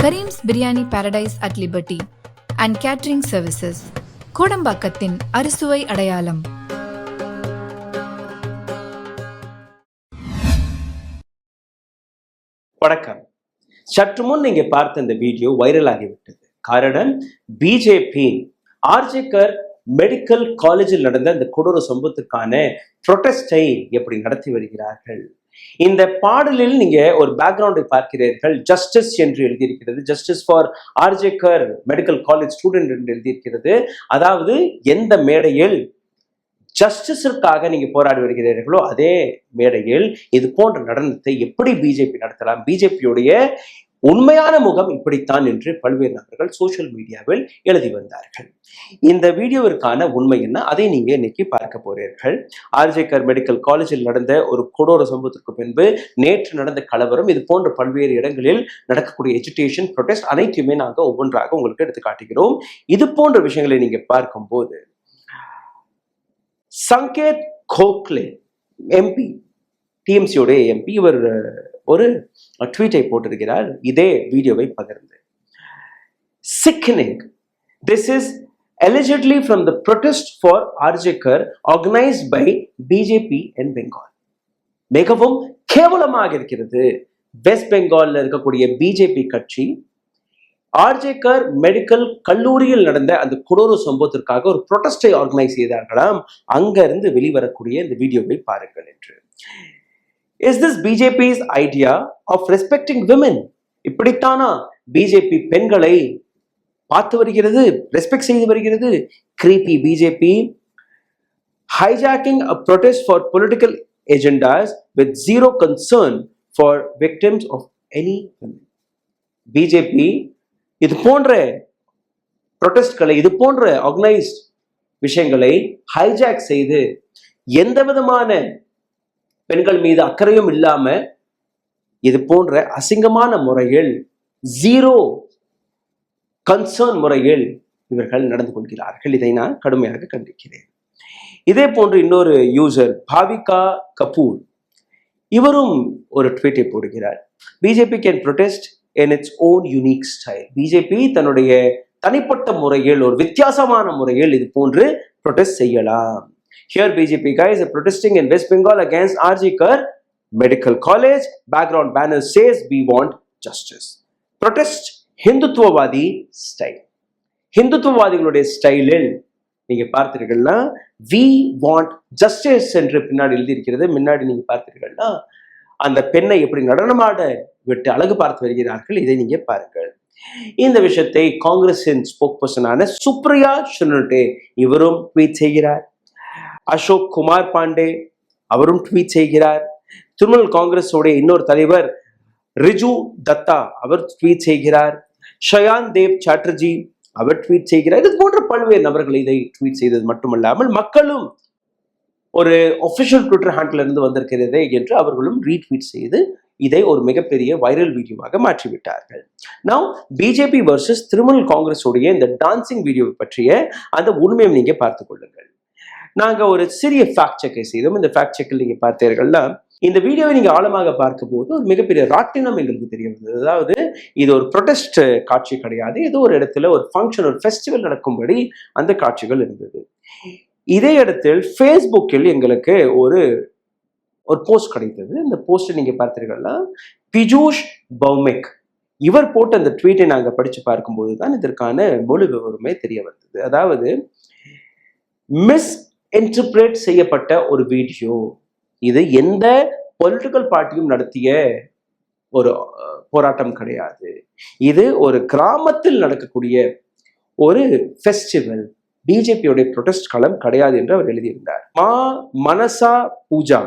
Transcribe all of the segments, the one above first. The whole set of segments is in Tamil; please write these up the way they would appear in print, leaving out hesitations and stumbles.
Kareem's Biryani Paradise at Liberty and Catering Services. கோடம்பாக்கத்தின் அறுசுவை அடையாளம். வணக்கம். சற்று முன் நீங்க பார்த்த இந்த வீடியோ வைரல் ஆகிவிட்டது. காரணம், பிஜேபி ஆர்ஜிகர் மெடிக்கல் காலேஜில் நடந்த இந்த கொடூர சம்பவத்திற்கான ப்ரொடெஸ்டை எப்படி நடத்தி வருகிறார்கள். இந்த பாடலில் நீங்க ஒரு பேக்ரவுண்டை பார்க்கிறீர்கள். ஜஸ்டிஸ் என்று எழுதியிருக்கிறது. Justice for RG Kar medical college student என்று எழுதியிருக்கிறது. அதாவது எந்த மேடையில் ஜஸ்டிஸிற்காக நீங்க போராடி வருகிறீர்களோ அதே மேடையில் இது போன்ற நடனத்தை எப்படி பிஜேபி நடத்தலாம், பிஜேபியுடைய உண்மையான முகம் இப்படித்தான் என்று பல்வேறு நபர்கள் சோசியல் மீடியாவில் எழுதி வந்தார்கள். இந்த வீடியோவிற்கான உண்மை என்ன, அதை நீங்க இன்னைக்கு பார்க்க போறீர்கள். ஆர்ஜிகர் மெடிக்கல் காலேஜில் நடந்த ஒரு கொடூர சம்பவத்திற்கு பின்பு நேற்று நடந்த கலவரம், இது போன்ற பல்வேறு இடங்களில் நடக்கக்கூடிய எஜுகேஷன் ப்ரொடெஸ்ட் அனைத்தையுமே நாங்கள் ஒவ்வொன்றாக உங்களுக்கு எடுத்து காட்டுகிறோம். இது போன்ற விஷயங்களை நீங்க பார்க்கும்போது சங்கேத் கோக்லே எம்பி, டிஎம்சியோட எம்பி, இவர் ஒரு ட்வீட்டை போட்டிருக்கிறார். இதே வீடியோவை பகிர்ந்து, sickening, this is allegedly from the protest for Arjikar organized by BJP in Bengal. மிகவும் கேவலமாக இருக்கிறது. வெஸ்ட் பெங்கால்ல இருக்கக்கூடிய பிஜேபி கட்சி ஆர்ஜிகர் மெடிக்கல் கல்லூரியில் நடந்த அந்த கொடூர சம்பவத்திற்காக ஒரு ப்ரொடெஸ்டை ஆர்கனைஸ் செய்தார்களாம். அங்க இருந்து வெளிவரக்கூடிய இந்த வீடியோவை பாருங்கள் என்று. Is this BJP's idea of respecting women? இப்படித்தானா பிஜேபி பெண்களை பார்த்து வருகிறது, ரெஸ்பெக்ட் செய்து வருகிறது? creepy BJP hijacking a protest for political agendas with zero concern for victims of any women. BJP இது போன்ற ப்ரொடெஸ்ட்களை, இது போன்ற ஆர்கனைஸ்ட் விஷயங்களை ஹைஜாக் செய்து எந்த விதமான பெண்கள் மீது அக்கறையும் இல்லாம இது போன்ற அசிங்கமான முறையில், ஜீரோ கன்சர்ன் முறையில் இவர்கள் நடந்து கொள்கிறார்கள். இதை நான் கடுமையாக கண்டிக்கிறேன். இதே போன்று இன்னொரு யூசர் பாவிகா கபூர், இவரும் ஒரு ட்வீட்டை போடுகிறார். BJP can protest in its own unique style. BJP தன்னுடைய தனிப்பட்ட முறையில், ஒரு வித்தியாசமான முறையில் இது போன்று ப்ரொடெஸ்ட் செய்யலாம். Here BJP guys are protesting in West Bengal against Arjikar Medical College. Background banner says we want justice. Protest ஹிந்துத்துவவாதி ஸ்டைல். ஹிந்துத்துவவாதிகளுடைய ஸ்டைலில் நீங்க பார்த்தீர்கள்னா we want justice என்று பின்னாடி எழுதியிருக்கிறது. முன்னாடி நீங்க பார்த்தீர்கள்னா அந்த பெண்ணை எப்படி நடனமாட விட்டு அழகு பார்த்து வருகிறார்கள். இதை நீங்க பாருங்கள். இந்த விஷயத்தை காங்கிரசின் ஸ்போக் பர்சனான சுப்ரியா சுனட்டே இவரும் ட்வீட் செய்கிறார். அசோக் குமார் பாண்டே அவரும் ட்வீட் செய்கிறார். திரிணாமுல் காங்கிரஸோடைய இன்னொரு தலைவர் ரிஜு தத்தா அவர் ட்வீட் செய்கிறார். ஷயான் தேவ் சாட்டர்ஜி அவர் ட்வீட் செய்கிறார். இது போன்ற பல்வேறு நபர்கள் இதை ட்வீட் செய்தது மட்டுமல்லாமல் மக்களும் ஒரு ஒபிஷியல் ட்விட்டர் ஹேண்டில் இருந்து வந்திருக்கிறது என்று அவர்களும் ரீட்வீட் செய்து இதை ஒரு மிகப்பெரிய வைரல் வீடியோவாக மாற்றிவிட்டார்கள். நவ் பிஜேபி வர்சஸ் திரிணாமுல் காங்கிரஸுடைய இந்த டான்சிங் வீடியோவை பற்றிய அந்த உண்மையை நீங்க பார்த்துக் கொள்ளுங்கள். நாங்க ஒரு சிறிய ஃபேக்ட் செக்கை செய்தோம். இந்த ஃபேக்ட் செக்கில் நீங்க பார்த்தீர்கள்னா இந்த வீடியோவை நீங்க ஆழமாக பார்க்கும் போது ஒரு மிகப்பெரிய ராட்டினம் எங்களுக்கு தெரிய வந்தது. அதாவது இது ஒரு ப்ரொடெஸ்ட் காட்சி கிடையாது. ஏதோ ஒரு இடத்துல ஒரு ஃபங்க்ஷன், ஒரு ஃபெஸ்டிவல் நடக்கும்படி அந்த காட்சிகள் இருந்தது. இதே இடத்தில் ஃபேஸ்புக்கில் எங்களுக்கு ஒரு போஸ்ட் கிடைத்தது. இந்த போஸ்ட் நீங்க பார்த்தீர்கள்னா பிஜூஷ் பௌமிக் இவர் போட்ட அந்த ட்வீட்டை நாங்க படிச்சு பார்க்கும்போது தான் இதற்கான முழு விவரமே தெரிய வந்தது. அதாவது மிஸ் இன்டர்பிரேட் செய்யப்பட்ட ஒரு வீடியோ. இது எந்த பொலிட்டிக்கல் பார்ட்டியும் நடத்திய ஒரு போராட்டம் கிடையாது. இது ஒரு கிராமத்தில் நடக்கக்கூடிய ஒரு ஃபெஸ்டிவல், பிஜேபியோடைய ப்ரொடெஸ்ட் களம் கிடையாது என்று அவர் எழுதியிருந்தார். மா மனசா பூஜா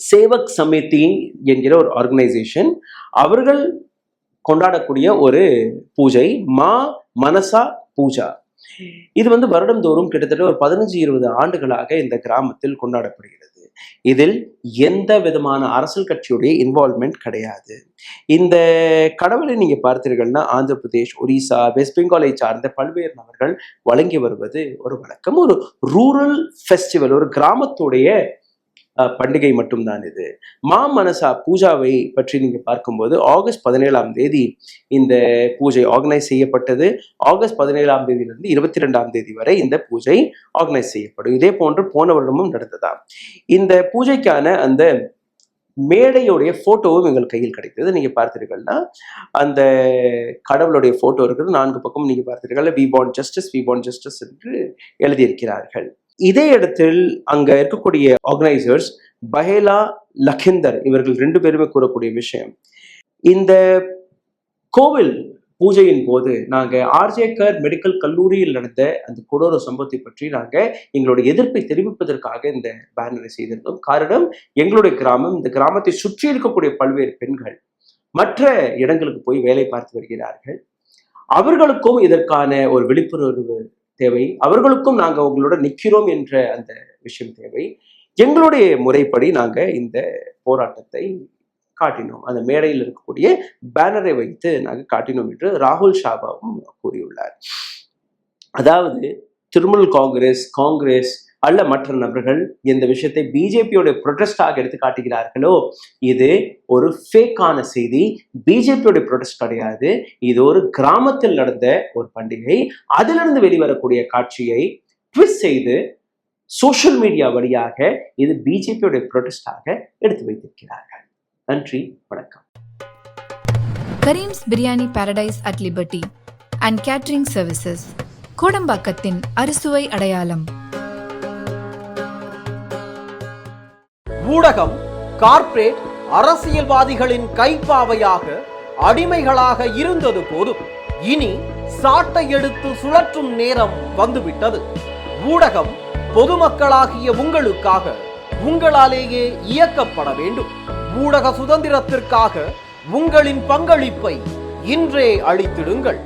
சேவக் சமிதி என்கிற ஒரு ஆர்கனைசேஷன் அவர்கள் கொண்டாடக்கூடிய ஒரு பூஜை மா மனசா பூஜா. இது வருடந்தோறும் கிட்டத்தட்ட ஒரு 15-20 ஆண்டுகளாக இந்த கிராமத்தில் கொண்டாடப்படுகிறது. இதில் எந்த விதமான அரசியல் கட்சியுடைய இன்வால்வ்மெண்ட் கிடையாது. இந்த கடவுளை நீங்க பார்த்தீர்கள்னா ஆந்திர பிரதேஷ், ஒரிசா, வெஸ்ட் பெங்காலை சார்ந்த பல்வேறு நபர்கள் வழங்கி வருவது ஒரு வழக்கம். ஒரு ரூரல் ஃபெஸ்டிவல், ஒரு கிராமத்துடைய பண்டிகை மட்டும்தான் இது. மாமனசா பூஜாவை பற்றி நீங்க பார்க்கும்போது ஆகஸ்ட் 17ஆம் தேதி இந்த பூஜை ஆர்கனைஸ் செய்யப்பட்டது. ஆகஸ்ட் 17ஆம் தேதியிலிருந்து 22ஆம் தேதி வரை இந்த பூஜை ஆர்கனைஸ் செய்யப்படும். இதே போன்று போன வருடமும் நடந்ததாம். இந்த பூஜைக்கான அந்த மேடையுடைய போட்டோவும் எங்கள் கையில் கிடைத்தது. நீங்க பார்த்தீர்கள்னா அந்த கடவுளுடைய போட்டோ இருக்குது. 4 பக்கம் நீங்க பார்த்தீர்கள் வி வாண்ட் ஜஸ்டிஸ் என்று எழுதியிருக்கிறார்கள். இதே இடத்தில் அங்க இருக்கக்கூடிய ஆர்கனைசர்ஸ் பஹேலா லக்கிந்தர் இவர்கள் 2 பேருமே கூறக்கூடிய விஷயம், இந்த கோவில் பூஜையின் போது நாங்க ஆர்ஜேகர் மெடிக்கல் கல்லூரியில் நடந்த அந்த கொடூர சம்பவத்தை பற்றி நாங்க எங்களுடைய எதிர்ப்பை தெரிவிப்பதற்காக இந்த பேனரை செய்திருந்தோம். காரணம், எங்களுடைய கிராமம், இந்த கிராமத்தை சுற்றி இருக்கக்கூடிய பல்வேறு பெண்கள் மற்ற இடங்களுக்கு போய் வேலை பார்த்து வருகிறார்கள். அவர்களுக்கும் இதற்கான ஒரு விழிப்புணர்வு தேவை. அவர்களுக்கும் நாங்க உங்களோட நிற்கிறோம் என்ற அந்த விஷயம் தேவை. எங்களுடைய முறைப்படி நாங்க இந்த போராட்டத்தை காட்டினோம். அந்த மேடையில் இருக்கக்கூடிய பேனரை வைத்து நாங்கள் காட்டினோம் என்று ராகுல் ஷாபாவும் கூறியுள்ளார். அதாவது திரிணாமுல் காங்கிரஸ் அல்ல மற்ற நபர்கள் இந்த விஷயத்தை பிஜேபியோட ப்ரொடெஸ்டாக எடுத்து காட்டுகிறார்களோ, இது ஒரு ஃபேக்கான செய்தி. பிஜேபியோட ப்ரொடெஸ்ட் கிடையாது. இது ஒரு கிராமத்தில் நடந்த ஒரு பண்டிகை. அதிலிருந்து வெளிவரக்கூடிய காட்சியை ட்விஸ்ட் செய்து சோஷியல் மீடியா வழியாக இது பிஜேபியோட ப்ரொடெஸ்டாக எடுத்து வைத்திருக்கிறார்கள். நன்றி, வணக்கம். Karim's biryani paradise at liberty and catering services, கோடம்பாக்கத்தின் அறுசுவை அடையாளம். ஊடகம் கார்ப்பரேட் அரசியல்வாதிகளின் கைப்பாவையாக அடிமைகளாக இருந்தது போதும், இனி சாட்டை எடுத்து சுழற்றும் நேரம் வந்துவிட்டது. ஊடகம் பொதுமக்களாகிய உங்களுக்காக, உங்களாலேயே இயக்கப்பட வேண்டும். ஊடக சுதந்திரத்திற்காக உங்களின் பங்களிப்பை இன்றே அளித்திடுங்கள்.